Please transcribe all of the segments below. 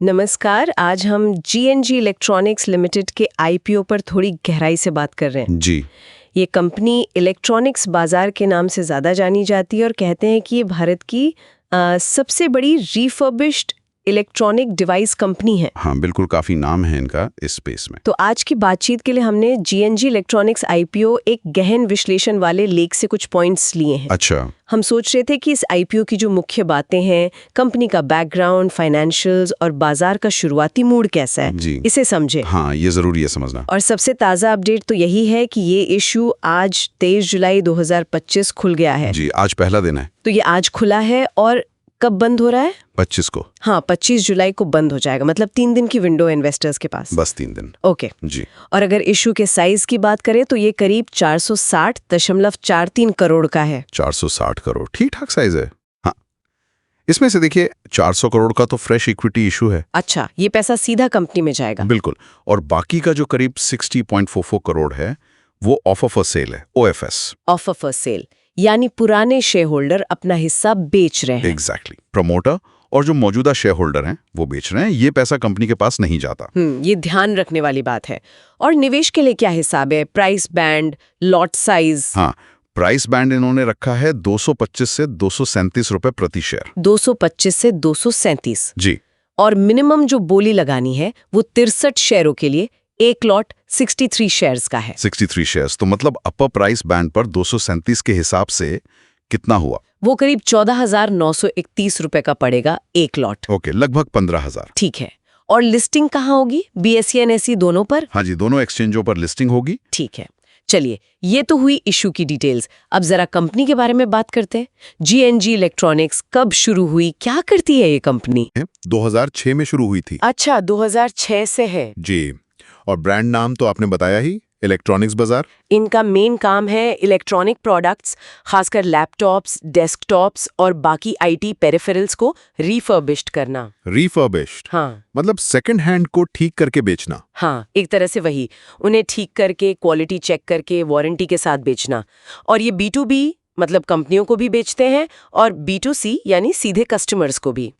नमस्कार। आज हम जीएनजी इलेक्ट्रॉनिक्स लिमिटेड के आईपीओ पर थोड़ी गहराई से बात कर रहे हैं। जी। ये कंपनी इलेक्ट्रॉनिक्स बाजार के नाम से ज़्यादा जानी जाती है और कहते हैं कि ये भारत की सबसे बड़ी रिफर्बिश्ड इलेक्ट्रॉनिक डिवाइस कंपनी है। हाँ, बिल्कुल काफी नाम है इनका इस स्पेस में। तो आज की बातचीत के लिए हमने जीएनजी इलेक्ट्रॉनिक्स आईपीओ एक गहन विश्लेषण वाले लेख से कुछ पॉइंट्स लिए हैं। अच्छा। हम सोच रहे थे कि इस आईपीओ की जो मुख्य बातें हैं, कंपनी का बैकग्राउंड, फाइनेंशियल्स और बाजार का शुरुआती मूड कैसा है, जी। इसे समझे। हाँ, ये जरूरी है समझना। और सबसे ताज़ा अपडेट तो यही है कि ये इशू आज 23 जुलाई 2025 खुल गया है। जी, आज पहला दिन है। तो ये आज खुला है और कब बंद हो रहा है? 25 को। हाँ, 25 जुलाई को बंद हो जाएगा। मतलब 3 दिन की विंडो है इन्वेस्टर्स के पास। बस 3 दिन। ओके। जी। और अगर इशू के साइज की बात करें तो ये करीब 460.43 करोड़ का है। 460 करोड़ ठीक ठाक साइज है। हाँ, इसमें से देखिए 400 करोड़ का तो फ्रेश इक्विटी इशू है। अच्छा, ये पैसा सीधा कंपनी में जाएगा। बिल्कुल। और बाकी का जो करीब 60.44 करोड़ है वो ऑफर फॉर सेल है, OFS। ऑफर फॉर सेल यानी पुराने शेयर होल्डर अपना हिस्सा बेच रहे हैं। एग्जैक्टली। प्रमोटर और जो मौजूदा शेयर होल्डर हैं वो बेच रहे हैं। ये पैसा कंपनी के पास नहीं जाता। ये ध्यान रखने वाली बात है। और निवेश के लिए क्या हिसाब है? Price band, lot size? हाँ, प्राइस बैंड इन्होंने रखा है 225 से 237 रुपए प्रति शेयर। 225 से 237। जी। और मिनिमम जो बोली लगानी है वो 63 शेयरों के लिए, एक लॉट 63 शेयर्स का है। 63 शेयर्स, तो मतलब अपर प्राइस बैंड पर 237 के हिसाब से कितना हुआ? वो करीब 14,931 रुपए का पड़ेगा एक लॉट। ओके, लगभग 15,000। ठीक है। और लिस्टिंग कहाँ होगी? BSE और NSE दोनों पर? हाँ जी, दोनों एक्सचेंजों पर लिस्टिंग होगी। ठीक है। चलिए, ये तो हुई इशू की डिटेल्स। अब जरा कंपनी के बारे में बात करते हैं। जीएनजी इलेक्ट्रॉनिक्स कब शुरू हुई, क्या करती है ये कंपनी? 2006 में शुरू हुई थी। अच्छा, 2006 से है। जी। और ब्रांड नाम तो आपने बताया ही, इलेक्ट्रॉनिक्स बाजार। इनका मेन काम है इलेक्ट्रॉनिक प्रोडक्ट्स, खासकर लैपटॉप्स, डेस्कटॉप्स और बाकी IT पेरिफेरल्स को रिफर्बिश्ड करना। रिफर्बिश्ड? हाँ। मतलब सेकंड हैंड को ठीक करके बेचना। हाँ, एक तरह से वही। उन्हें ठीक करके, क्वालिटी चेक करके, वारंटी के साथ बेचना। और ये B2B मतलब कंपनियों को भी बेचते हैं और B2C यानी सीधे कस्टमर्स को भी।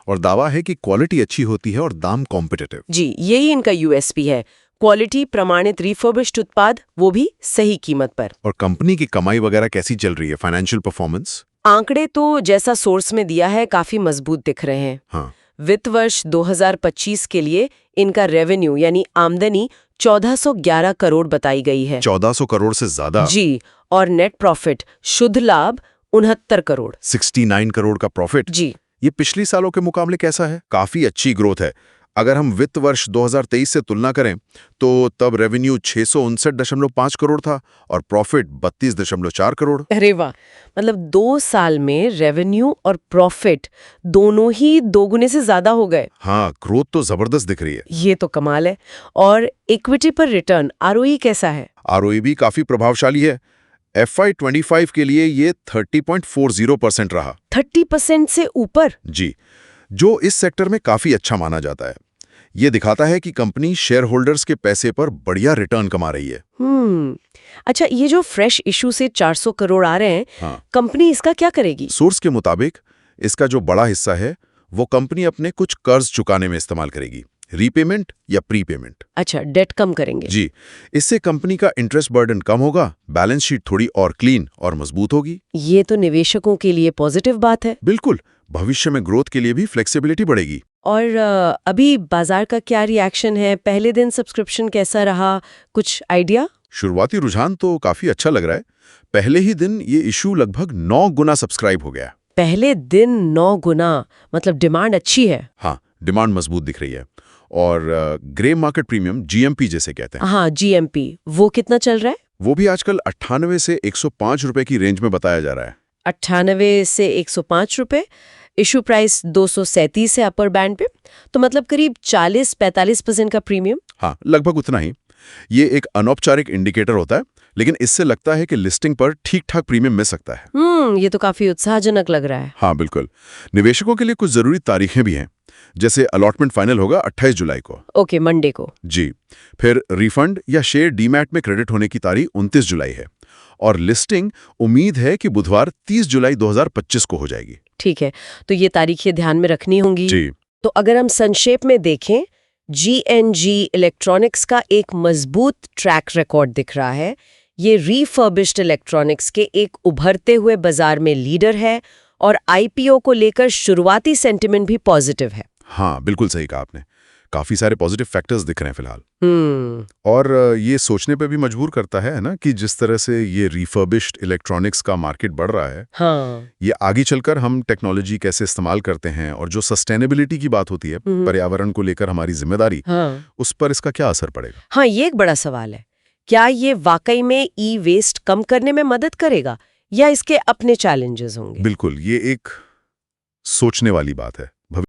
और दावा है कि क्वालिटी अच्छी होती है और दाम कॉम्पिटिटिव। जी, यही इनका USP है। क्वालिटी, प्रमाणित रिफर्बिश्ड उत्पाद, वो भी सही कीमत पर। और कंपनी की कमाई वगैरह कैसी चल रही है, फाइनेंशियल परफॉर्मेंस? आंकड़े तो जैसा सोर्स में दिया है काफी मजबूत दिख रहे हैं। हाँ। वित्त वर्ष 2025 के लिए इनका रेवेन्यू यानी आमदनी 1411 करोड़ बताई गई है। 1400 करोड़ से ज्यादा? जी। और नेट प्रॉफिट, शुद्ध लाभ 69 करोड़। 69 करोड़ का प्रॉफिट? जी। ये पिछली सालों के मुकाबले कैसा है? काफी अच्छी ग्रोथ है। अगर हम वित्त वर्ष 2023 से तुलना करें तो तब रेवेन्यू 659.5 करोड़ था और प्रॉफिट 32.4 करोड़। अरे वाह, मतलब 2 साल में रेवेन्यू और प्रॉफिट दोनों ही दोगुने से ज्यादा हो गए। हाँ, ग्रोथ तो जबरदस्त दिख रही है। ये तो कमाल है। और इक्विटी पर रिटर्न, ROE कैसा है? ROE भी काफी प्रभावशाली है। FY25 के लिए ये 30.40% रहा। 30% से ऊपर? जी, जो इस सेक्टर में काफी अच्छा माना जाता है। ये दिखाता है कि कंपनी शेयर होल्डर्स के पैसे पर बढ़िया रिटर्न कमा रही है। अच्छा, ये जो फ्रेश इशू से 400 करोड़ आ रहे हैं, हाँ। कंपनी इसका क्या करेगी? सोर्स के मुताबिक इसका जो बड़ा हिस्सा है वो कंपनी अपने कुछ कर्ज चुकाने में इस्तेमाल करेगी, रीपेमेंट या प्रीपेमेंट। अच्छा, डेट कम करेंगे। जी, इससे कंपनी का इंटरेस्ट बर्डन कम होगा, बैलेंस शीट थोड़ी और क्लीन और मजबूत होगी। ये तो निवेशकों के लिए पॉजिटिव बात है। बिल्कुल, भविष्य में ग्रोथ के लिए भी फ्लेक्सिबिलिटी बढ़ेगी। और अभी बाजार का क्या रिएक्शन है? पहले दिन सब्सक्रिप्शन कैसा रहा, कुछ आइडिया? शुरुआती रुझान तो काफी अच्छा लग रहा है। पहले ही दिन ये इशू लगभग 9 गुना सब्सक्राइब हो गया। पहले दिन 9 गुना, मतलब डिमांड अच्छी है। हाँ, डिमांड मजबूत दिख रही है। और ग्रे मार्केट प्रीमियम, GMP जिसे कहते हैं। हाँ, GMP, वो कितना चल रहा है? वो भी आजकल 98 से 105 रुपए की रेंज में बताया जा रहा है। 98 से 105 रुपए। इशू प्राइस 237 है अपर बैंड पे, तो मतलब करीब 40-45% का प्रीमियम। हाँ, लगभग उतना ही। ये एक अनौपचारिक इंडिकेटर होता है, लेकिन इससे लगता है कि लिस्टिंग पर ठीक ठाक प्रीमियम मिल सकता है। ये तो काफी उत्साहजनक लग रहा है। हाँ बिल्कुल। निवेशकों के लिए कुछ जरूरी तारीखें भी हैं, जैसे अलॉटमेंट फाइनल होगा 28 जुलाई को। ओके, मंडे को। जी। फिर रिफंड या शेयर डीमैट में क्रेडिट होने की तारीख 29 जुलाई है और लिस्टिंग उम्मीद है कि बुधवार 30 जुलाई 2025 को हो जाएगी। ठीक है, तो ये तारीखें ध्यान में रखनी होंगी। जी। तो अगर हम संक्षेप में देखें, G&G इलेक्ट्रॉनिक्स का एक मजबूत ट्रैक रिकॉर्ड दिख रहा है। ये रिफर्बिश्ड इलेक्ट्रॉनिक्स के एक उभरते हुए बाजार में लीडर है और IPO को लेकर शुरुआती सेंटिमेंट भी पॉजिटिव है। हाँ, बिल्कुल सही कहा आपने। काफी सारे पॉजिटिव फैक्टर्स दिख रहे हैं फिलहाल। और ये सोचने पे भी मजबूर करता है ना कि जिस तरह से ये रिफर्बिश्ड इलेक्ट्रॉनिक्स का मार्केट बढ़ रहा है, हाँ। ये आगे चलकर हम टेक्नोलॉजी कैसे इस्तेमाल करते हैं और जो सस्टेनेबिलिटी की बात होती है, पर्यावरण को लेकर हमारी जिम्मेदारी, उस पर इसका क्या असर पड़ेगा? हाँ, ये एक बड़ा सवाल है। क्या ये वाकई में ई-वेस्ट कम करने में मदद करेगा या इसके अपने चैलेंजेस होंगे? बिल्कुल, ये एक सोचने वाली बात है।